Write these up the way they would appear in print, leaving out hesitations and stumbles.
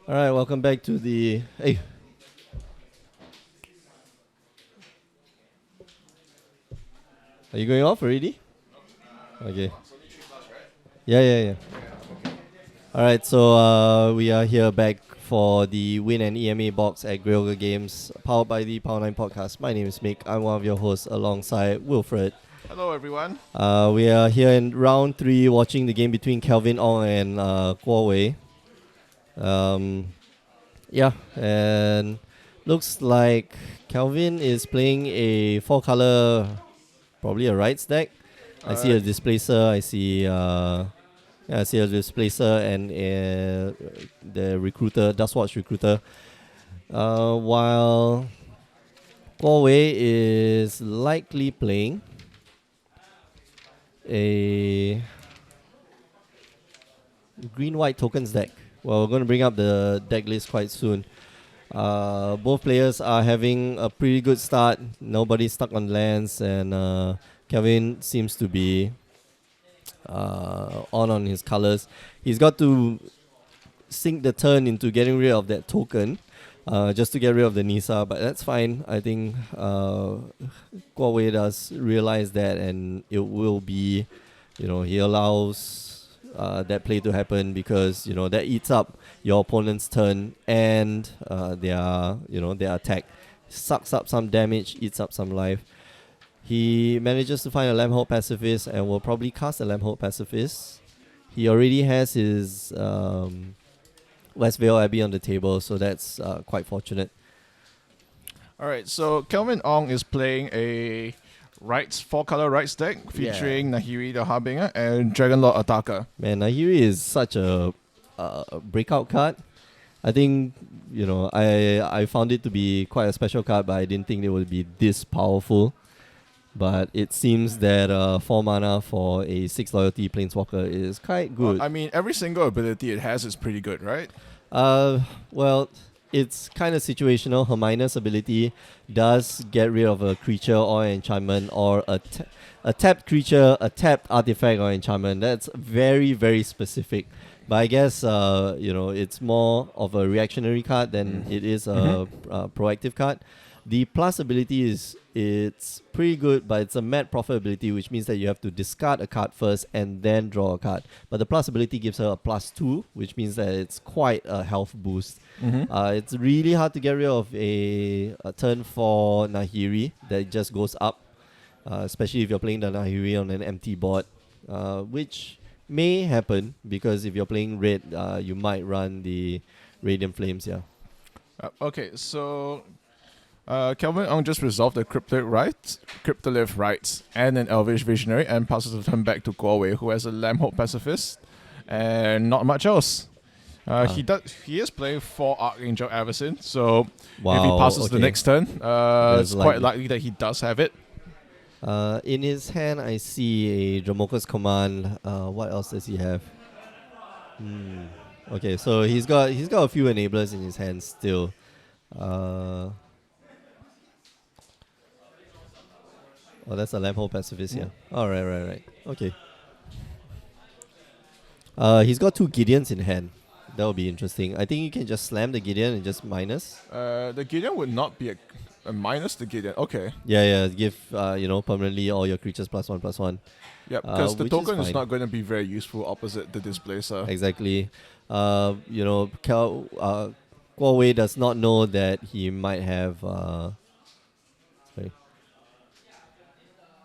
All right, welcome back to the. Hey, are you going off already? Okay. Yeah. All right, so we are here back for the Win and EMA Box at Grillga Games, powered by the Power 9 Podcast. My name is Mick. I'm one of your hosts alongside Wilfred. Hello, everyone. We are here in round 3 watching the game between Kelvin Ong and Guo Wei. Yeah, and looks like Kelvin is playing a 4-color, probably a right stack. I see a displacer. I see a displacer and the recruiter, Dustwatch recruiter. While Huawei is likely playing a green-white tokens deck. Well, we're going to bring up the deck list quite soon. Both players are having a pretty good start. Nobody's stuck on lands, and Kevin seems to be on his colors. He's got to sink the turn into getting rid of that token, just to get rid of the Nisa, but that's fine. I think Huawei does realize that, and it will be, he allows that play to happen because that eats up your opponent's turn and their attack, sucks up some damage, eats up some life. He manages to find a Lamphold Pacifist and will probably cast a Lamphold Pacifist. He already has his West Vale Abbey on the table, so that's quite fortunate. All right, so Kelvin Ong is playing a four-color rights deck featuring Nahiri the Harbinger and Dragonlord Attacker. Man, Nahiri is such a breakout card. I think, I found it to be quite a special card, but I didn't think it would be this powerful. But it seems that 4 mana for a 6 loyalty Planeswalker is quite good. Well, I mean, every single ability it has is pretty good, right? Well, it's kind of situational. Her minus ability does get rid of a creature or enchantment, or a tapped creature, a tapped artifact or enchantment. That's very, very specific. But I guess it's more of a reactionary card than it is a proactive card. The plus ability it's pretty good, but it's a mad profit ability, which means that you have to discard a card first and then draw a card. But the plus ability gives her a +2, which means that it's quite a health boost. It's really hard to get rid of a turn for Nahiri that just goes up, especially if you're playing the Nahiri on an empty board, which may happen because if you're playing red, you might run the Radiant Flames, yeah. Okay, so Kelvin Ong just resolved the Cryptolith Rights, and an Elvish Visionary, and passes the turn back to Guowei, who has a Lamphold Pacifist, and not much else. He is playing 4 Archangel Avacyn, so if he passes the next turn, it's quite likely that he does have it. In his hand, I see a Dromoka's Command. What else does he have? Okay, so he's got a few enablers in his hand still. Oh, that's a Lamphold Pacifist, yeah. Oh, right. Okay. He's got 2 Gideons in hand. That would be interesting. I think you can just slam the Gideon and just minus. The Gideon would not be a minus the Gideon. Okay. Yeah. Give permanently all your creatures +1/+1. Yeah, because the token is not going to be very useful opposite the Displacer. Exactly. Huawei does not know that he might have.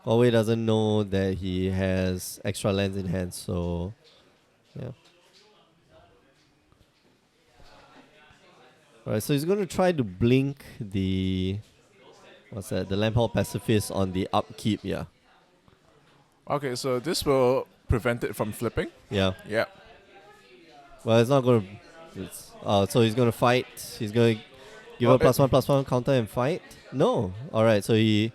Huawei doesn't know that he has extra lands in hand, so yeah. Alright, so he's going to try to blink the Lamphold Pacifist on the upkeep, yeah. Okay, so this will prevent it from flipping. Yeah. Yeah. Well, it's not going to. So he's going to fight. He's going to give a +1/+1 counter and fight. No. Alright, so he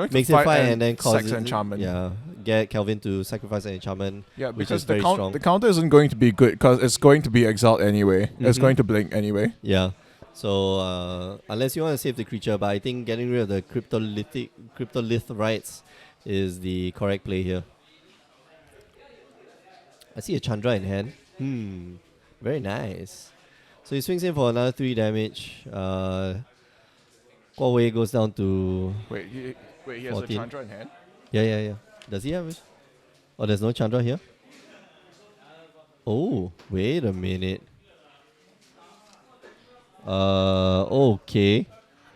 makes it fight and then causes enchantment. Yeah, get Kelvin to sacrifice an enchantment. Yeah, which because is very strong. The counter isn't going to be good because it's going to be exiled anyway. It's going to blink anyway. Yeah. So unless you want to save the creature, but I think getting rid of the Cryptolith Rights is the correct play here. I see a Chandra in hand. Very nice. So he swings in for another 3 damage. Guo Wei goes down to Wait, he has a 14. Chandra in hand? Yeah. Does he have it? Oh, there's no Chandra here? Oh, wait a minute. Okay.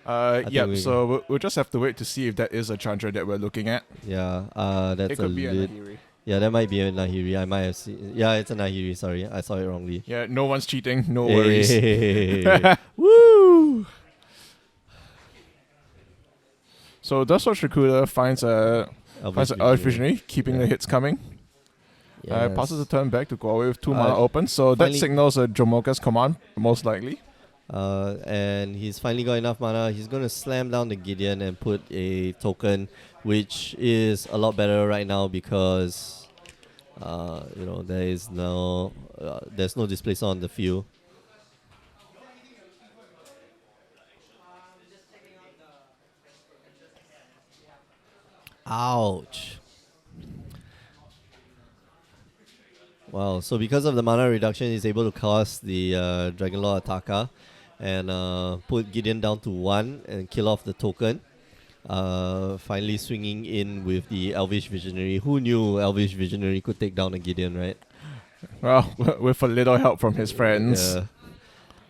think Yep, we- so we'll just have to wait to see if that is a Chandra that we're looking at. Yeah, that's It could be a lit. Nahiri. Yeah, that might be a Nahiri. I might have seen. Yeah, it's a Nahiri. Sorry, I saw it wrongly. Yeah, no one's cheating, no worries. Hey. Woo! So Dust Watch Recruiter finds an Earth Visionary, keeping the hits coming. Passes the turn back to Guo Wei with 2 mana open, so that finally- signals a Jomoka's command, most likely. And he's finally got enough mana. He's going to slam down the Gideon and put a token, which is a lot better right now because, there's no displacer on the field. Ouch. Wow, so because of the mana reduction, he's able to cast the Dragon Lord Ataka and put Gideon down to 1 and kill off the token. Finally swinging in with the Elvish Visionary. Who knew Elvish Visionary could take down a Gideon, right? Well, with a little help from his friends. Yeah.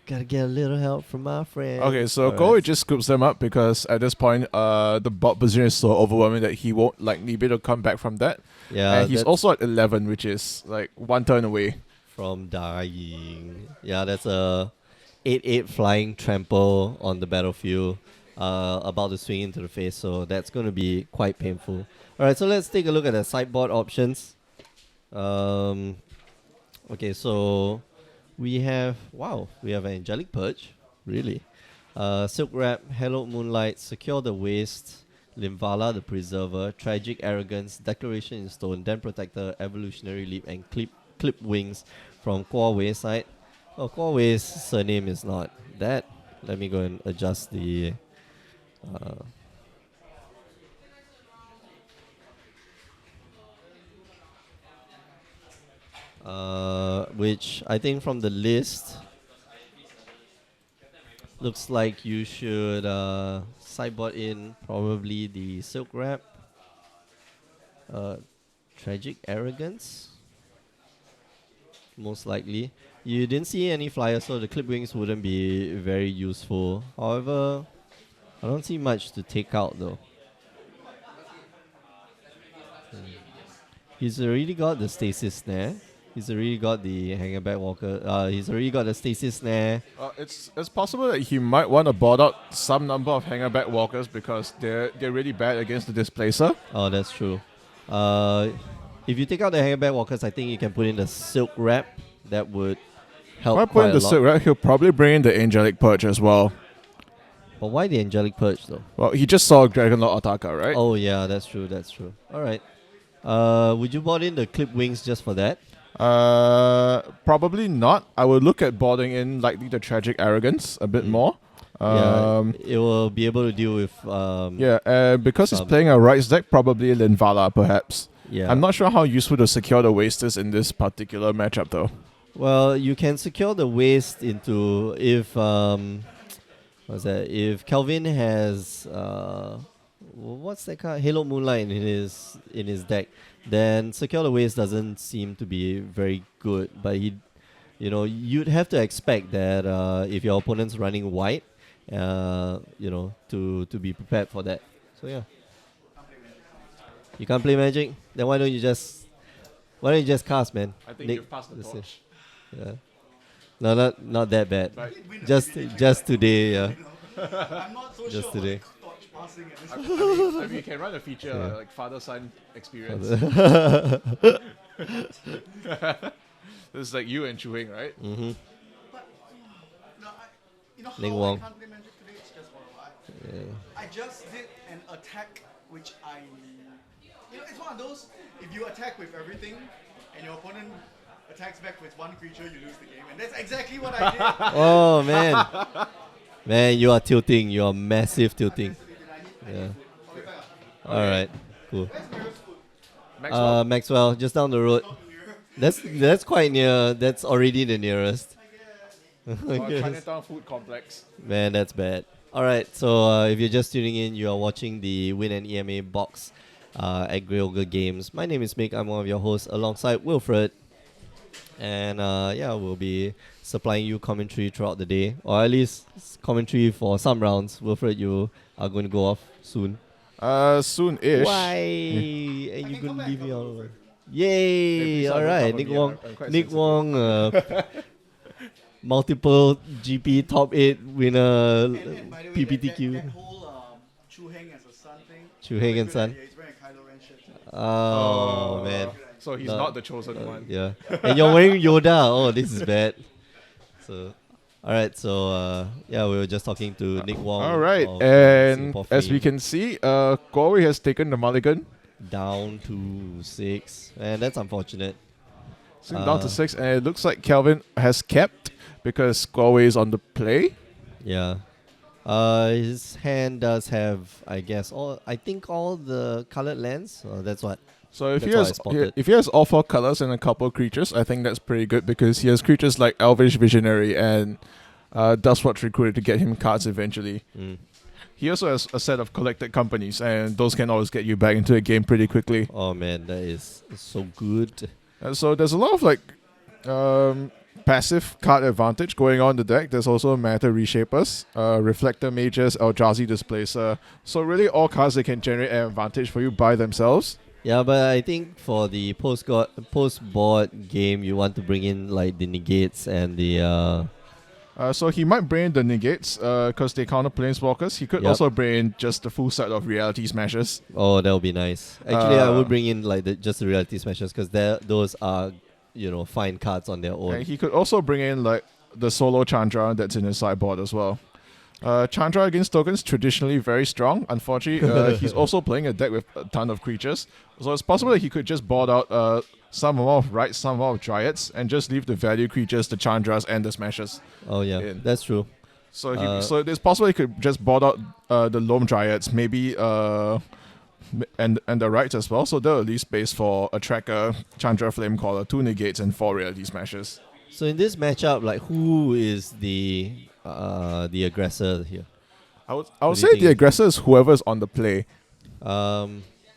Gotta get a little help from my friend. Okay, so Guo Wei just scoops them up because at this point, the bot position is so overwhelming that he won't likely be able to come back from that. Yeah, And he's that's also at 11, which is like 1 turn away. from dying. Yeah, that's a 8/8 flying trample on the battlefield. About to swing into the face, so that's going to be quite painful. Alright, so let's take a look at the sideboard options. Okay, so we have an Angelic Purge, really. Silk Wrap, Hallowed Moonlight, Secure the Waste, Limvala the Preserver, Tragic Arrogance, Declaration in Stone, Den Protector, Evolutionary Leap, and Clip Wings from Guo Wei's side. Oh, Guo Wei's surname is not that. Let me go and adjust the which I think from the list looks like you should sideboard in probably the Silk Wrap, Tragic Arrogance, most likely. You didn't see any flyers, so the Clip Wings wouldn't be very useful. However, I don't see much to take out though. He's already got the Stasis Snare. He's already got the Hangerback Walker. He's already got the Stasis Snare. It's possible that he might want to board out some number of Hangerback Walkers because they're really bad against the Displacer. Oh, that's true. If you take out the Hangerback Walkers, I think you can put in the Silk Wrap. That would help If I put quite in a the lot. Silk Wrap, he'll probably bring in the Angelic Purge as well. But why the Angelic Purge though? Well, he just saw Dragon Lord Ataka, right? Oh yeah, that's true. Alright. Would you board in the Clip Wings just for that? Probably not. I would look at boarding in likely the Tragic Arrogance a bit more. Yeah, it will be able to deal with Because he's some- playing a Rights deck, probably Linvala perhaps. yeah. I'm not sure how useful to secure the Waste is in this particular matchup though. Well, you can secure the waste into if if Kelvin has what's that card? Halo Moonlight in his deck, then secure the waste doesn't seem to be very good. But you'd have to expect that if your opponent's running white, to be prepared for that. So yeah. You can't play Magic? Then why don't you just cast, man? I think Nick, you've passed the that's it. torch. Yeah. No, not that bad. Right. Just today, yeah. I'm not so Just sure today. about the torch passing at this I mean, you can run a feature Yeah. like father-son experience. This is like you and Chuing, right? Mm-hmm. No, how Ling I Wong. can't play Magic today? It's just horrible. Yeah. I just did an attack which it's one of those, if you attack with everything and your opponent attacks back with one creature, you lose the game. And that's exactly what I did. Oh man, man, you are tilting. You are massive tilting. Yeah. All right. Cool. Maxwell? Maxwell, just down the road. That's quite near. That's already the nearest. Yes. Chinatown Food Complex. Man, that's bad. Alright, so if you're just tuning in, you are watching the Win and EMA Box at Grey Games. My name is Mick, I'm one of your hosts alongside Wilfred. And yeah, we'll be supplying you commentary throughout the day, or at least commentary for some rounds. Wilfred, you are going to go off soon. Soon-ish. Why? I And you can going come to back, leave come me back, all Wilfred. Yay! please don't Alright, cover Nick me, Wong. I'm quite Nick sensitive. Wong, multiple GP top 8 winner, And by the way, PPTQ. that whole Chu Heng as a son thing. Chu Heng very and good son. idea. He's wearing a Kylo Ren shirt. Oh, man. So he's No. not the chosen one. Yeah. And you're wearing Yoda. Oh, this is bad. So, alright, so yeah, we were just talking to Nick Wong. All right, of and Singapore as we fame. can see, Huawei has taken the mulligan. Down to 6. And that's unfortunate. Down to 6, and it looks like Kelvin has kept because Huawei is on the play. Yeah. His hand does have, I guess, I think all the colored lands. That's what. So if That's he what I has spotted. if he has all 4 colors and a couple creatures, I think that's pretty good because he has creatures like Elvish Visionary and Dustwatch Recruiter to get him cards eventually. Mm. He also has a set of collected companies, and those can always get you back into a game pretty quickly. Oh man, that is so good. And so there's a lot of like passive card advantage going on in the deck. There's also Matter Reshapers, Reflector Mages, Eldrazi Displacer. So really all cards that can generate an advantage for you by themselves. Yeah, but I think for the post-board game, you want to bring in like the negates and the So he might bring in the negates because they counter planeswalkers. He could Yep. also bring in just the full set of reality smashes. oh, that would be nice. Actually, I would Uh, bring in like just the reality smashes because those are fine cards on their own. And he could also bring in like the solo Chandra that's in his sideboard as well. Chandra against tokens traditionally very strong. Unfortunately, he's also playing a deck with a ton of creatures, so it's possible that he could just board out some amount of Rites, some amount of Dryads, and just leave the value creatures, the Chandras, and the Smashes. Oh yeah, in. that's true. So Uh, it's possible he could just board out the Loam Dryads, maybe and the Rites as well. So they'll leave space for a Tracker, Chandra Flamecaller, 2 negates, and 4 reality smashes. So in this matchup, like who is the aggressor here? I would What do you say the think? aggressor is whoever's on the play.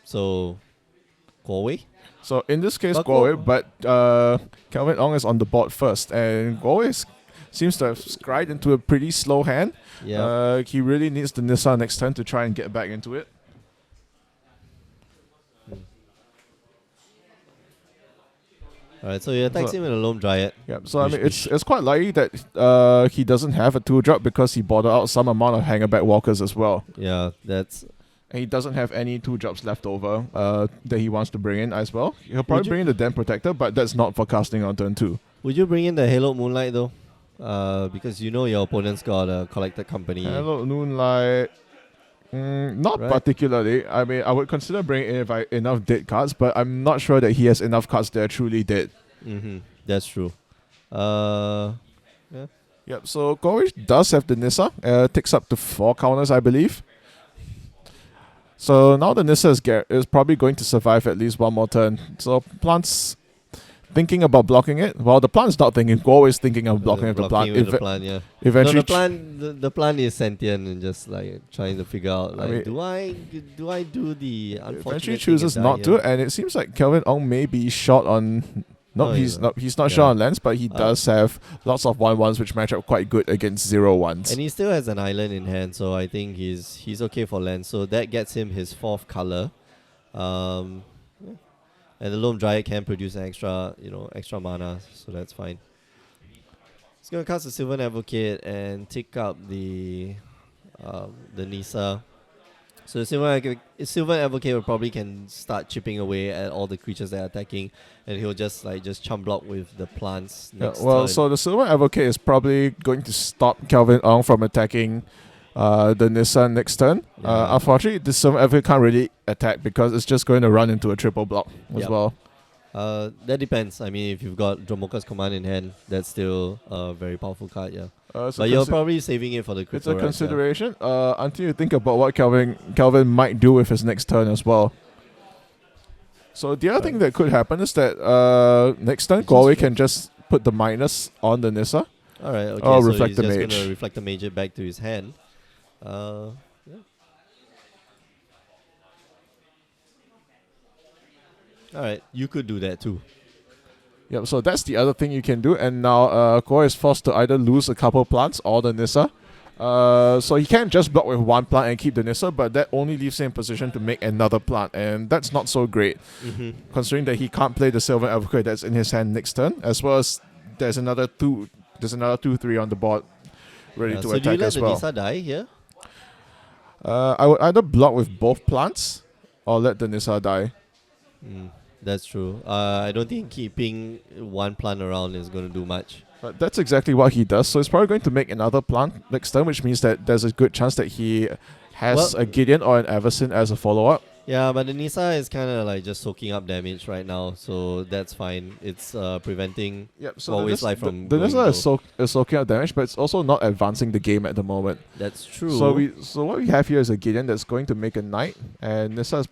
So Huawei. So in this case, But Huawei, but Kelvin Ong is on the board first, and Huawei seems to have scried into a pretty slow hand. Yeah. He really needs the Nissa next turn to try and get back into it. Alright, so he attacks So- him with a Loam Dryad. Yeah, so I Which- mean, it's quite likely that he doesn't have a 2-drop because he boarded out some amount of Hangerback Walkers as well. Yeah, that's. And he doesn't have any 2-drops left over that he wants to bring in as well. He'll Would probably you- bring in the Den Protector, but that's not for casting on turn 2. Would you bring in the Halo Moonlight though? Because your opponent's got a collected company. Hello, Moonlight. Not Right. particularly. I mean, I would consider bringing in enough dead cards, but I'm not sure that he has enough cards that are truly dead. Mm-hmm. That's true. Yep, so Gorge does have the Nissa. Takes up to 4 counters, I believe. So now the Nissa is probably going to survive at least one more turn. So Plant's thinking about blocking it. Well, the Plant's not thinking. Gorge is thinking of blocking with the Plant. With the plant, yeah. Eventually, No, the plant is sentient and just like trying to figure out like mean- do I do the unfortunate eventually thing chooses and die not to, here? and it seems like Kelvin Ong may be short on. No, Oh, he's yeah. not. He's not Yeah. short on lands, but he Uh, does have lots of 1/1s which match up quite good against 0/1s. And he still has an island in hand, so I think he's okay for land. So that gets him his 4th color. Yeah. And the Loam Dryad can produce extra mana, so that's fine. He's gonna cast the Sylvan Advocate and take up the Nissa. So the Sylvan Advocate will probably can start chipping away at all the creatures that are attacking, and he'll just chump block with the plants next turn. So the Silver Advocate is probably going to stop Kelvin Ong from attacking the Nissa next turn. Yeah. Unfortunately, the Silver Advocate can't really attack because it's just going to run into a triple block as Yep. well. That depends. I mean, if you've got Dromoka's Command in hand, that's still a very powerful card, yeah. So But you're probably saving it for the it's crypto, a right? consideration until you think about what Kelvin might do with his next turn as well. So the other thing that could happen is that next turn, Just Galway flip. can just put the minus on the Nissa. All right. Okay. Oh, So Reflect he's the just Mage. gonna reflect the mage back to his hand. Yeah. All right. You could do that too. Yep, so that's the other thing you can do, and now Koi is forced to either lose a couple plants or the Nissa. So he can't just block with one plant and keep the Nissa, but that only leaves him in position to make another plant, and that's not so great, considering that he can't play the Silver Advocate that's in his hand next turn, as well as there's another 2/3 on the board ready to So do you attack let as the well. Nissa die here? I would either block with both plants or let the Nissa die. That's true. I don't think keeping one plant around is going to do much. But that's exactly what he does. So he's probably going to make another plant next turn, which means that there's a good chance that he has a Gideon or an Everson as a follow-up. Yeah, but the Nissa is kind of like just soaking up damage right now, so that's fine. It's preventing So always life from the going Nissa low. is soaking up damage, but it's also not advancing the game at the moment. That's true. So what we have here is a Gideon that's going to make a knight, and Nissa is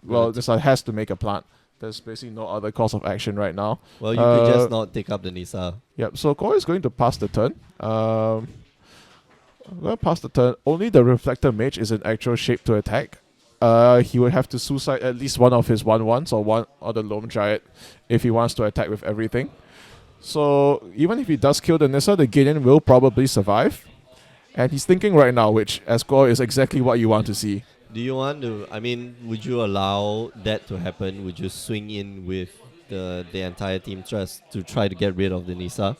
Nissa has to make a plant. There's basically no other course of action right now. Well, you could just not take up the Nissa. Yep, so Koi is going to pass the turn. I'm going to pass the turn. Only the Reflector Mage is in actual shape to attack. He would have to suicide at least one of his 1/1s or the Loam Giant if he wants to attack with everything. So even if he does kill the Nissa, the Gideon will probably survive. And he's thinking right now, which as Koi is exactly what you want to see. Do you want to? I mean, would you allow that to happen? Would you swing in with the entire team trust to try to get rid of the Nissa?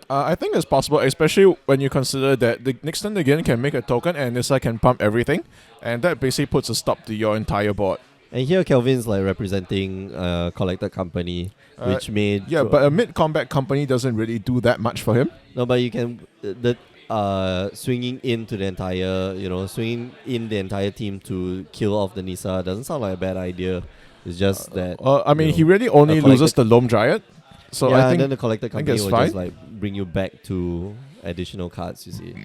I think it's possible, especially when you consider that the next turn the Gideon can make a token and Nissa can pump everything, and that basically puts a stop to your entire board. And here Kelvin's like representing a collected company, which made... Yeah, but a mid-combat company doesn't really do that much for him. No, but you can... swinging into the entire, swinging in the entire team to kill off the Nissa doesn't sound like a bad idea. It's just that... I mean, he really only loses the Loam Giant. So yeah, I think, and then the collected company it's will fine. just like bring you back to additional cards, you see.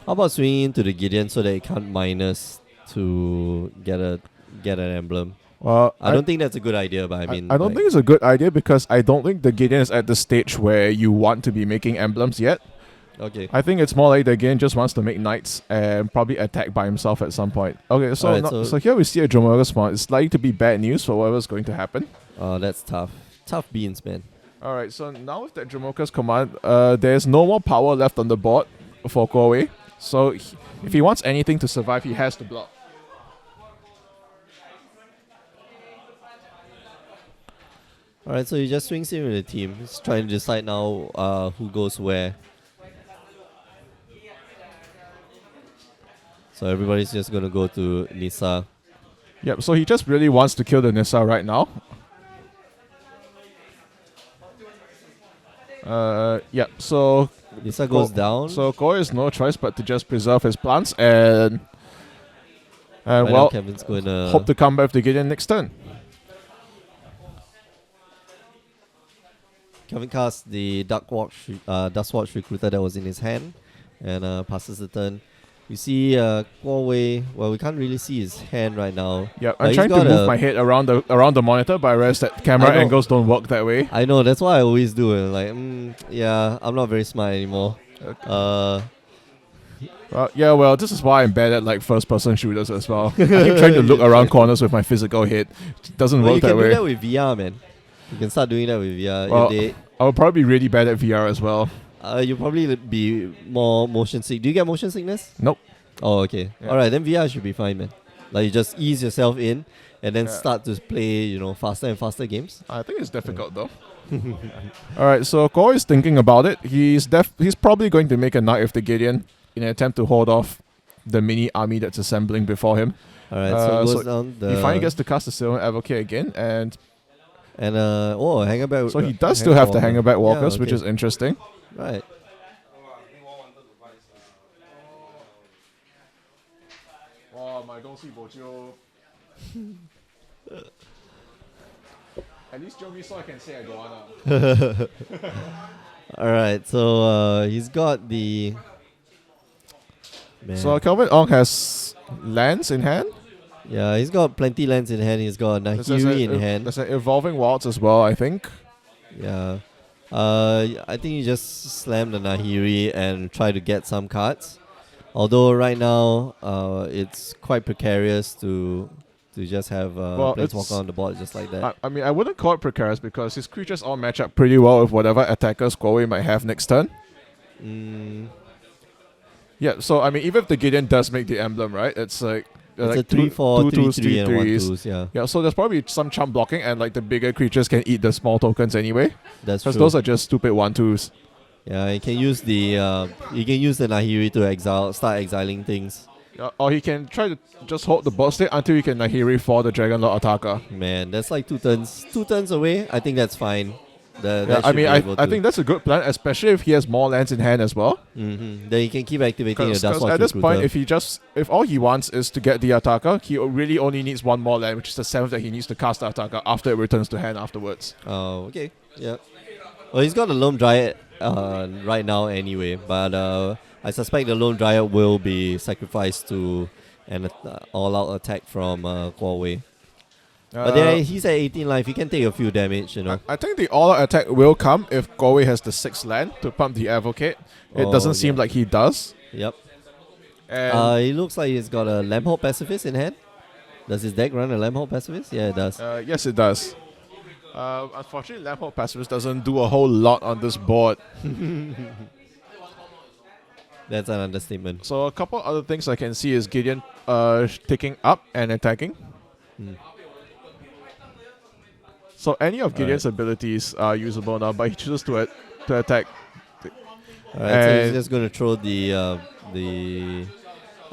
How about swinging into the Gideon so that it can't minus to get an emblem? Well, I don't think that's a good idea, but I mean... I don't think it's a good idea because I don't think the Gideon is at the stage where you want to be making emblems yet. Okay. I think it's more like the Gideon just wants to make knights and probably attack by himself at some point. Okay, so Alright, so here we see a Dromoga spawn. It's likely to be bad news for whatever's going to happen. Oh, that's tough. Tough beans, man. Alright, so now with that Dromoka's command, there's no more power left on the board for Kowei. So if he wants anything to survive, he has to block. Alright, so he just swings in with the team. He's trying to decide now who goes where. So everybody's just going to go to Nissa. Yep, so he just really wants to kill the Nissa right now. Yep, so... Nissa goes down. So Koi has no choice but to just preserve his plants and Right now well, Kevin's going to hope to come back with the Gideon next turn. Kevin casts the Dustwatch Recruiter that was in his hand and passes the turn. You see Huawei, well, we can't really see his hand right now. Yep, I'm trying to move my head around the monitor, but I realize that camera angles don't work that way. I know, that's what I always do. Yeah, I'm not very smart anymore. Yeah, well, this is why I'm bad at like first-person shooters as well. I keep trying to look around corners with my physical head. It doesn't work that way. You can do that with VR, man. You can start doing that with VR. Well, I'll probably be really bad at VR as well. You'll probably be more motion sick. Do you get motion sickness? Nope. Oh, okay. Yeah. Alright, then VR should be fine, man. Like, you just ease yourself in and then start to play, faster and faster games. I think it's difficult though. Alright, so Koi is thinking about it. He's probably going to make a knight with the Gideon in an attempt to hold off the mini army that's assembling before him. Alright, so it goes down the... He finally gets to cast the Silver Advocate again, and Hangerback... So he does still have the Hangerback Walkers, which is interesting. Right. Wow, my don't see Bojo. At least Jovi so I can say I don't wanna. Alright, so he's got the. Man. So Kelvin Ong has lands in hand. Yeah, he's got plenty lands in hand. He's got There's Nahiri in hand. There's an evolving wilds as well, I think. Yeah. I think you just slam the Nahiri and try to get some cards. Although right now, it's quite precarious to just have Planeswalker on the board just like that. I mean, I wouldn't call it precarious because his creatures all match up pretty well with whatever attackers Galway might have next turn. Yeah, so I mean, even if the Gideon does make the emblem, right? It's like It's like a 3/4, 3/3, and 3/3s. 1/2s. Yeah, Yeah, so there's probably some chump blocking, and like the bigger creatures can eat the small tokens anyway. that's Because true. those are just stupid 1/2s. Yeah, you can use the Nahiri to start exiling things. Or he can try to just hold the board state until he can Nahiri for the Dragon Lord attacker. Man, that's like 2 turns away. I think that's fine. I think that's a good plan, especially if he has more lands in hand as well. Then he can keep activating the Because Dustwatch at this point, Recruiter. if all he wants is to get the attacker, he really only needs one more land, which is the 7th that he needs to cast the attacker after it returns to hand afterwards. Oh, okay. Yeah. Well, he's got the Lone Dryad right now anyway, but I suspect the Lone Dryad will be sacrificed to an all-out attack from Galway. But he's at 18 life. He can take a few damage, you know. I think the all-out attack will come if Galway has the 6th land to pump the Advocate. It doesn't seem like he does. Yep. And It looks like he's got a Lamphold Pacifist in hand. Does his deck run a Lamphold Pacifist? Yeah, it does. yes, it does. Unfortunately, Lamphold Pacifist doesn't do a whole lot on this board. That's an understatement. So a couple other things I can see is Gideon taking up and attacking. So any of Gideon's abilities are usable now, but he chooses to attack. Alright, so he's just going to throw the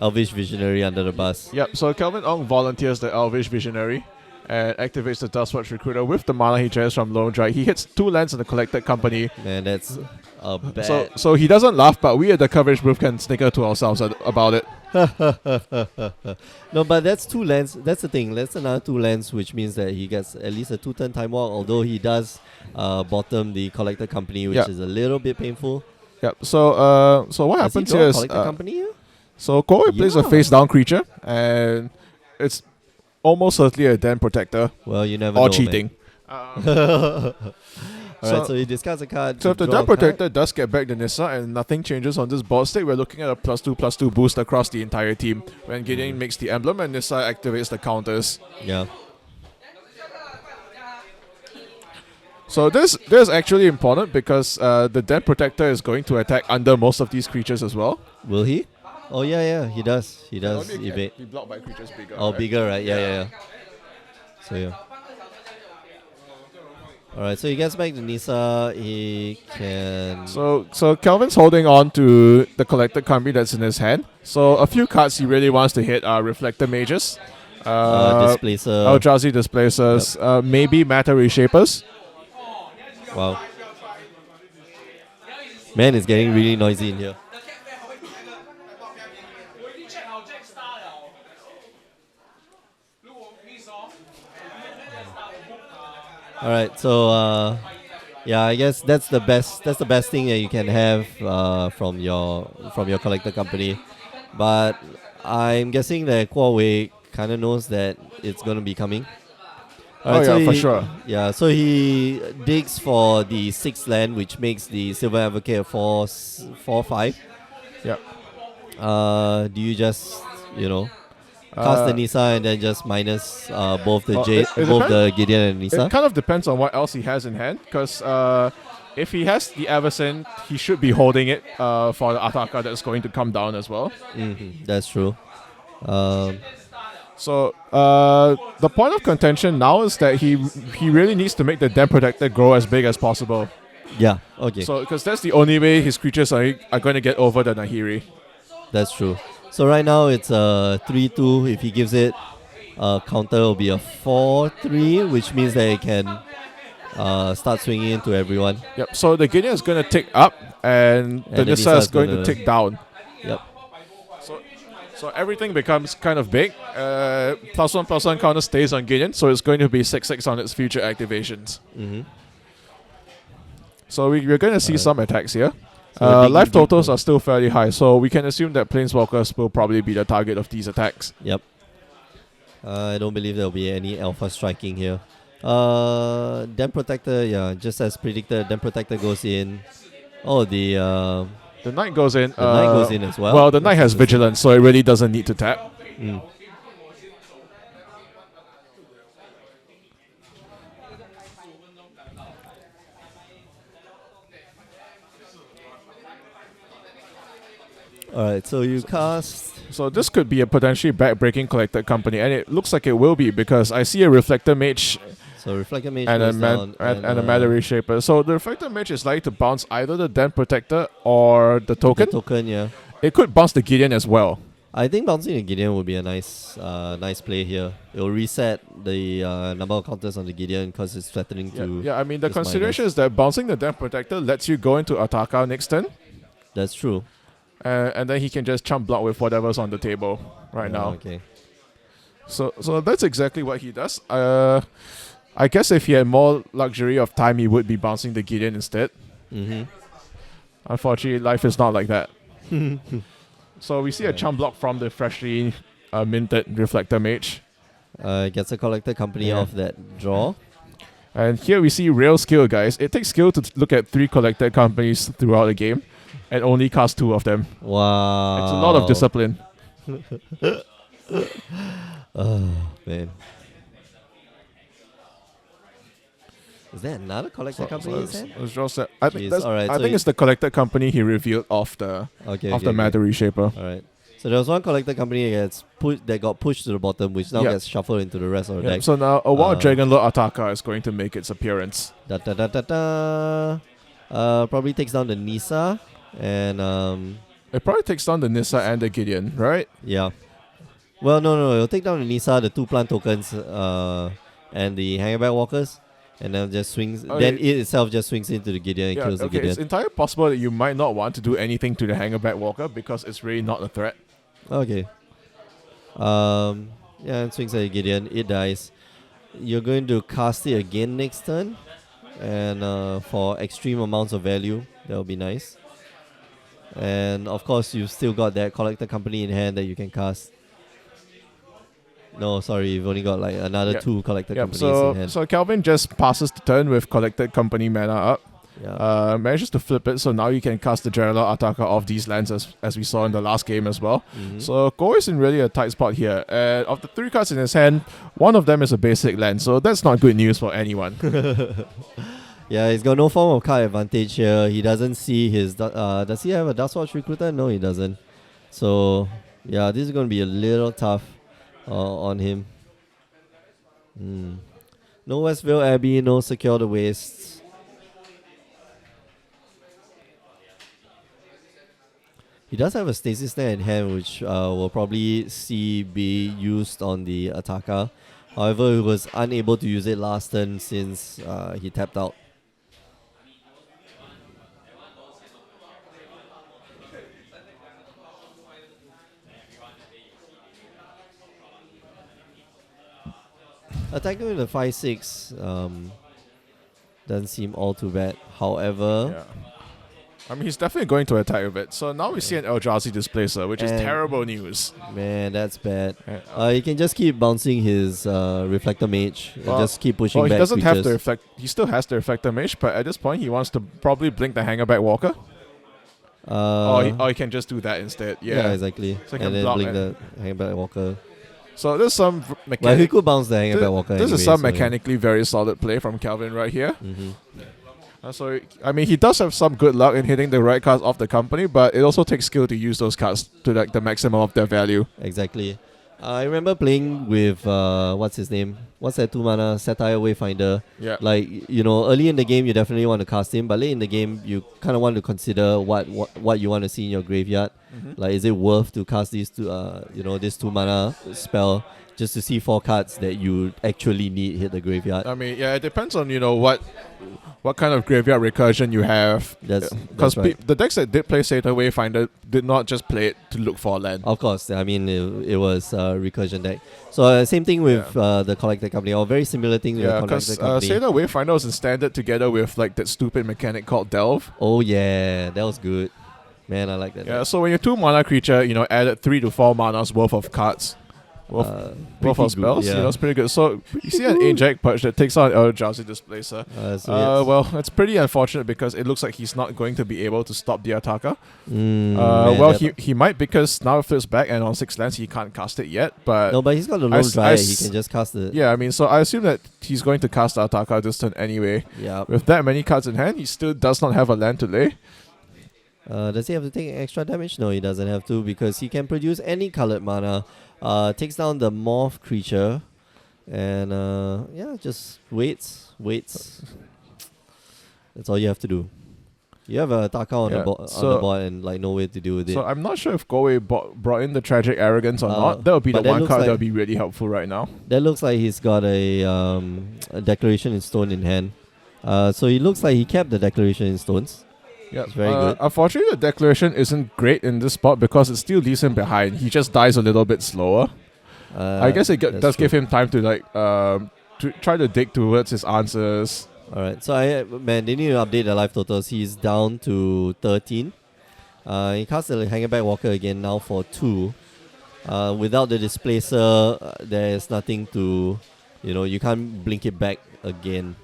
Elvish Visionary under the bus. Yep, so Kelvin Ong volunteers the Elvish Visionary and activates the Dustwatch Recruiter with the mana he generates from Lone Dry. He hits 2 lands in the Collected Company. Man, that's a bad... So he doesn't laugh, but we at the coverage booth can snicker to ourselves about it. No, but that's 2 lands. That's the thing. That's another 2 lands, which means that he gets at least a 2-turn time walk, although he does bottom the Collected Company, which is a little bit painful. Yep, so what Does he happens draw here a is... Collected Company here? So Galway plays a Yeah. face-down creature, and it's almost certainly a Den Protector. Well, you never Or know, cheating. Alright, so he discards a card. So to if the draw Den a card. Protector does get back the Nissa and nothing changes on this board state, we're looking at a +2/+2 boost across the entire team. When Gideon makes the emblem and Nissa activates the counters. Yeah. So this is actually important because the Den Protector is going to attack under most of these creatures as well. Will he? Oh, yeah, he does. He does Only evade. be blocked by creatures bigger. Oh, right? bigger, right? Yeah. So, yeah. Alright, so he gets back the Nissa. He can... So Kelvin's holding on to the Collected Company that's in his hand. So a few cards he really wants to hit are Reflector Mages, Displacer. Eldrazi Displacers, maybe Matter Reshapers. Wow. Man, it's getting really noisy in here. Alright, so yeah, I guess that's the best thing that you can have from your Collector Company. But I'm guessing that Huawei kinda knows that it's gonna be coming. Alright, For sure. Yeah, so he digs for the 6th land, which makes the Silver Advocate a 4/5. Yep. Do you just, cast the Nissa and then just minus both the Gideon and Nissa? It kind of depends on what else he has in hand, because if he has the Avacyn, he should be holding it for the Ataka that's going to come down as well. That's true. So the point of contention now is that he really needs to make the Den Protector grow as big as possible. Yeah, okay. So because that's the only way his creatures are going to get over the Nahiri. That's true. So right now it's a 3/2. If he gives it, counter will be a 4/3, which means that it can start swinging into everyone. Yep. So the Gideon is going to tick up, and the Nissa is going to tick down. Yep. So everything becomes kind of big. +1/+1 counter stays on Gideon, so it's going to be 6/6 on its future activations. So we're going to see some attacks here. So digging Life totals deeper. are still fairly high, so we can assume that Planeswalkers will probably be the target of these attacks. Yep. I don't believe there'll be any alpha striking here. Dam Protector, yeah, just as predicted, Dam Protector goes in. Oh, the Knight goes in. Knight goes in as well. Well, the Knight That's has interesting. Vigilance, so it really doesn't need to tap. Mm. Alright, so you cast. So this could be a potentially back-breaking Collected Company, and it looks like it will be because I see a Reflector Mage So Reflector Mage and a, goes down. and a Matter Reshaper. So the Reflector Mage is likely to bounce either the Den Protector or the token. The token, yeah. It could bounce the Gideon as well. I think bouncing a Gideon would be a nice play here. It will reset the number of counters on the Gideon because it's threatening to. Yeah, I mean, the just consideration minus. is that bouncing the Den Protector lets you go into Ataka next turn, That's true. and then he can just chump block with whatever's on the table right now. Okay. So that's exactly what he does. I guess if he had more luxury of time, he would be bouncing the Gideon instead. Mm-hmm. Unfortunately, life is not like that. So we see a chump block from the freshly minted Reflector Mage. Gets a Collector Company Yeah. off that draw. And here we see real skill, guys. It takes skill to look at 3 Collected Companies throughout the game and only cast 2 of them. Wow. It's a lot of discipline. Oh, man. Is there another Collector Company in his hand? it's just that- I think, Jeez, that's, alright, I so think it's the Collected Company he revealed off the Okay. Matter Reshaper. Alright. So there was one Collector Company that got pushed to the bottom, which now Yeah. gets shuffled into the rest of the Yeah, deck. so now a Wild Uh, Dragon Lord Ataka is going to make its appearance. Da da da da da. Probably takes down the Nisa and It probably takes down the Nissa and the Gideon, right? yeah. Well, no, it'll take down the Nisa, the 2 plant tokens, and the Hangerback Walkers, and then just swings. Okay. Then it itself just swings into the Gideon and Yeah, kills the okay, Gideon. it's entirely possible that you might not want to do anything to the Hangerback Walker because it's really not a threat. Okay. Yeah, it swings at the Gideon. It dies. You're going to cast it again next turn, and for extreme amounts of value, that would be nice. And of course, you've still got that Collector Company in hand that you can cast. No, sorry, you've only got like another Yeah. 2 Collector Yep, Companies in hand. so Calvin just passes the turn with Collected Company mana up. Yeah. Manages to flip it, so now you can cast the Dreadlord Ataka off these lands as we saw in the last game as well. Mhm. So Go is in really a tight spot here. And of the 3 cards in his hand, one of them is a basic land, so that's not good news for anyone. Yeah, he's got no form of card advantage here. He doesn't see his. Does he have a Dustwatch Recruiter? No, he doesn't. So, yeah, this is going to be a little tough on him. No Westville Abbey, no Secure the Wastes. He does have a Stasis Snare in hand, which will probably see be used on the attacker. However, he was unable to use it last turn since he tapped out. Attacking with the 5/6 doesn't seem all too bad. However, Yeah. I mean, he's definitely going to attack with it. So now we see an Eldrazi Displacer, which is And- terrible news. man, that's bad. Uh, He can just keep bouncing his Reflector Mage and Well- just keep pushing Well, back he doesn't have the creatures. reflect. He still has the Reflector Mage, but at this point, he wants to probably blink the Hangerback Walker. Or he can just do that instead. yeah, exactly. So he can and then block blink it. the Hangback Walker. So there's some But he mechanic. could bounce the Hangback Walker. This anyway, is some so yeah. mechanically very solid play from Calvin right here. Mhm. So I mean, he does have some good luck in hitting the right cards off the company, but it also takes skill to use those cards to like the maximum of their value. Exactly. I remember playing with what's his name? What's that 2-mana Satire Wayfinder? Yeah. Like, you know, early in the game you definitely want to cast him, but late in the game you kind of want to consider what you want to see in your graveyard. Like, is it worth to cast these two, this 2 mana spell just to see 4 cards that you actually need hit the graveyard? I mean, yeah, it depends on what kind of graveyard recursion you have. That's Because right. the decks that did play Satyr Wayfinder did not just play it to look for a land. Of course, I mean it was a recursion deck. So same thing with the Collector Company, or very similar thing with the Yeah, Collector because Company. Satyr Wayfinder was in standard together with like that stupid mechanic called Delve. Oh yeah, that was good. Man, I like that. Yeah, deck. so when your 2 mana creature, added 3 to 4 manas worth of cards. Worth of Pretty good, spells, yeah. it's pretty good. So you see an Ajax Purge that takes on Eldrazi Displacer. So It's pretty unfortunate because it looks like he's not going to be able to stop the attacker. He might, because now it flips back and on 6 lands he can't cast it yet. But no, but he's got the Lone Dryad. He can just cast it. yeah, I mean, so I assume that he's going to cast the attacker this turn anyway. Yeah. With that many cards in hand, he still does not have a land to lay. Does he have to take extra damage? No, he doesn't have to, because he can produce any colored mana. Takes down the morph creature, and just waits. That's all you have to do. You have a Taka on the board and like no way to deal with it. So I'm not sure if Galway brought in the Tragic Arrogance or not. That would be the but that one looks card like- that would be really helpful right now. That looks like he's got a Declaration in Stone in hand. So it looks like he kept the Declaration in Stones. Yeah, It's very good. Unfortunately, the Declaration isn't great in this spot because it still leaves him behind. He just dies a little bit slower. I guess it that's does true. give him time to to try to dig towards his answers. Alright, so they need to update the life totals. He's down to 13. He casts the Hangerback Walker again now for 2. Without the Displacer, there's nothing to, you can't blink it back again.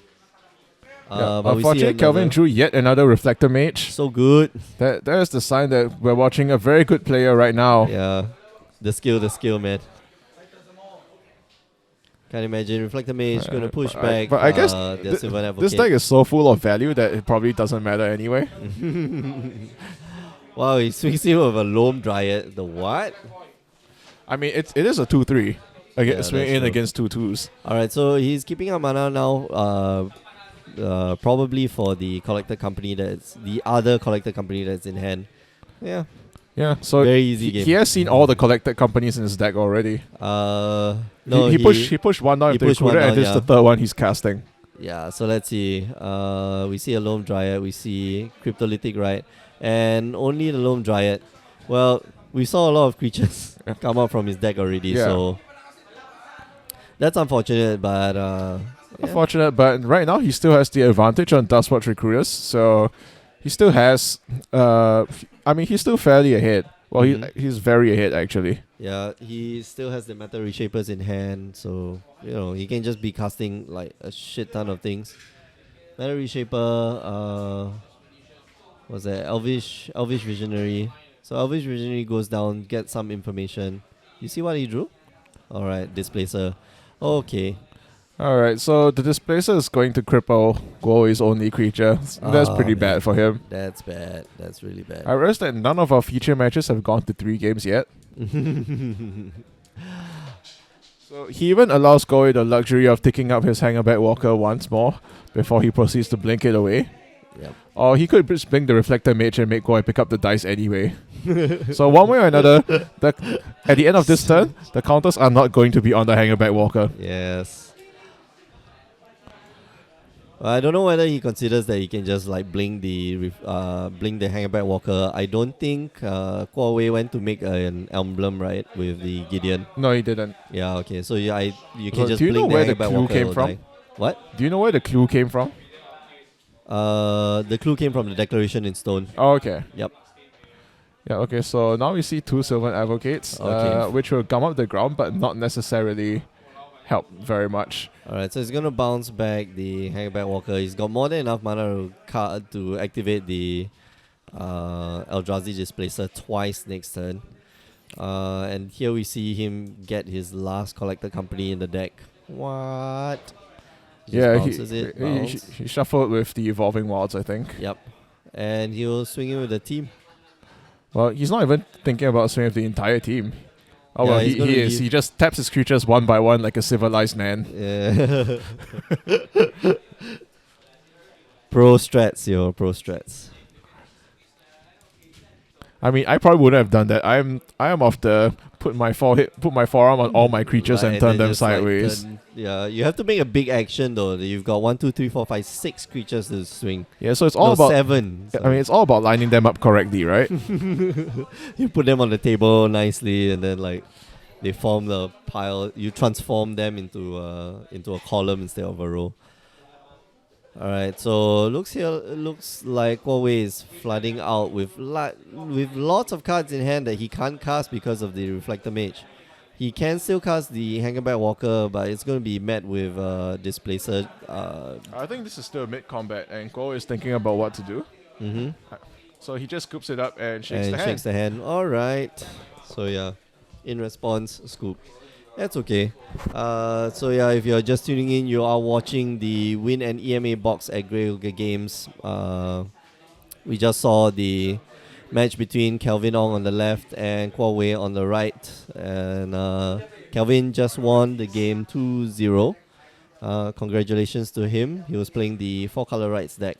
But we see Unfortunately, Kelvin another- drew yet another Reflector Mage. So good. That is the sign that we're watching a very good player right now. Yeah, the skill, man. Can't imagine Reflector Mage gonna push back. but I guess the Sylvan Advocate. This deck is so full of value that it probably doesn't matter anyway. Wow, he swings in with a Loam Dryad. The what? I mean, it is a 2/3 that's swinging in true. against 2/2s. Alright, so he's keeping up mana now. Probably for the Collector Company the other Collector Company that's in hand. Yeah. Yeah, so Very easy game. he has seen all the collected companies in his deck already. No, he pushed one down he into the pushed one Kuda, and down, this is the third one he's casting. Yeah, so let's see. We see a Loam Dryad, we see Cryptolytic, right? And only the Loam Dryad. Well, we saw a lot of creatures come out from his deck already, Yeah. so that's unfortunate, but yeah. Unfortunate, but right now he still has the advantage on Dustwatch Recruiters, so he still has. He's still fairly ahead. Well, he's very ahead actually. Yeah, he still has the Metal Reshapers in hand, so he can just be casting like a shit ton of things. Metal Reshaper, what's that? Elvish Visionary. So Elvish Visionary goes down, gets some information. You see what he drew? Alright, Displacer. Okay. Alright, so the Displacer is going to cripple Galway's only creature. That's Oh, pretty man. bad for him. That's bad. That's really bad. I realized that none of our feature matches have gone to 3 games yet. So he even allows Galway the luxury of taking up his Hangerback Walker once more before he proceeds to blink it away. Yep. Or he could just blink the Reflector Mage and make Galway pick up the dice anyway. So one way or another, at the end of this turn, the counters are not going to be on the Hangerback Walker. Yes. I don't know whether he considers that he can just like blink the Hangerback Walker. I don't think Huawei went to make an emblem, right, with the Gideon. No, he didn't. Yeah, okay. So you can So just do you know blink where the the Hangerback clue Walker. came it'll from? die. What? Do you know where the clue came from? The clue came from the Declaration in Stone. Oh, okay. Yep. Yeah, okay, so now we see 2 Sylvan Advocates, Okay. which will gum up the ground, but not necessarily help very much. Alright, so he's gonna bounce back the Hangerback Walker. He's got more than enough mana to activate the Eldrazi Displacer twice next turn. And here we see him get his last Collector Company in the deck. What? Just Yeah, bounces it. Bounce. he shuffled with the Evolving Wilds, I think. Yep. And he'll swing in with the team. Well, he's not even thinking about swinging with the entire team. Oh, Yeah, well, he's he gonna is. use- He just taps his creatures one by one like a civilized man. Yeah. Pro strats, yo, pro strats. I mean, I probably wouldn't have done that. I am of the put my forearm on all my creatures Like, and turn then them just, like, sideways. yeah, you have to make a big action though. You've got 1, 2, 3, 4, 5, 6 creatures to swing. Yeah, so it's all No, about. 7. I mean, it's all about lining them up correctly, right? You put them on the table nicely, and then like they form the pile. You transform them into a column instead of a row. All right, so looks like Huawei is flooding out with lots of cards in hand that he can't cast because of the Reflector Mage. He can still cast the Hangerback Walker, but it's going to be met with Displacer. I think this is still mid combat, and Guo is thinking about what to do. Mm-hmm. So he just scoops it up and shakes the hand. Shakes the hand. All right. So yeah, in response, scoop. That's okay. So yeah, if you're just tuning in, you are watching the Win and EMA Box at Grey Ogre Games. We just saw the match between Kelvin Ong on the left and Huawei on the right, and Kelvin just won the game 2-0. Congratulations to him. He was playing the 4-color rights deck.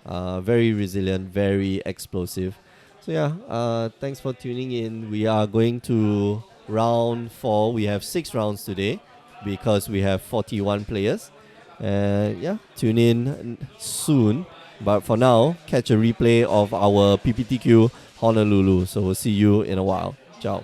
Very resilient, very explosive. So yeah, thanks for tuning in. We are going to round 4. We have 6 rounds today because we have 41 players. And yeah, tune in soon. But for now, catch a replay of our PPTQ Honolulu. So we'll see you in a while. Ciao.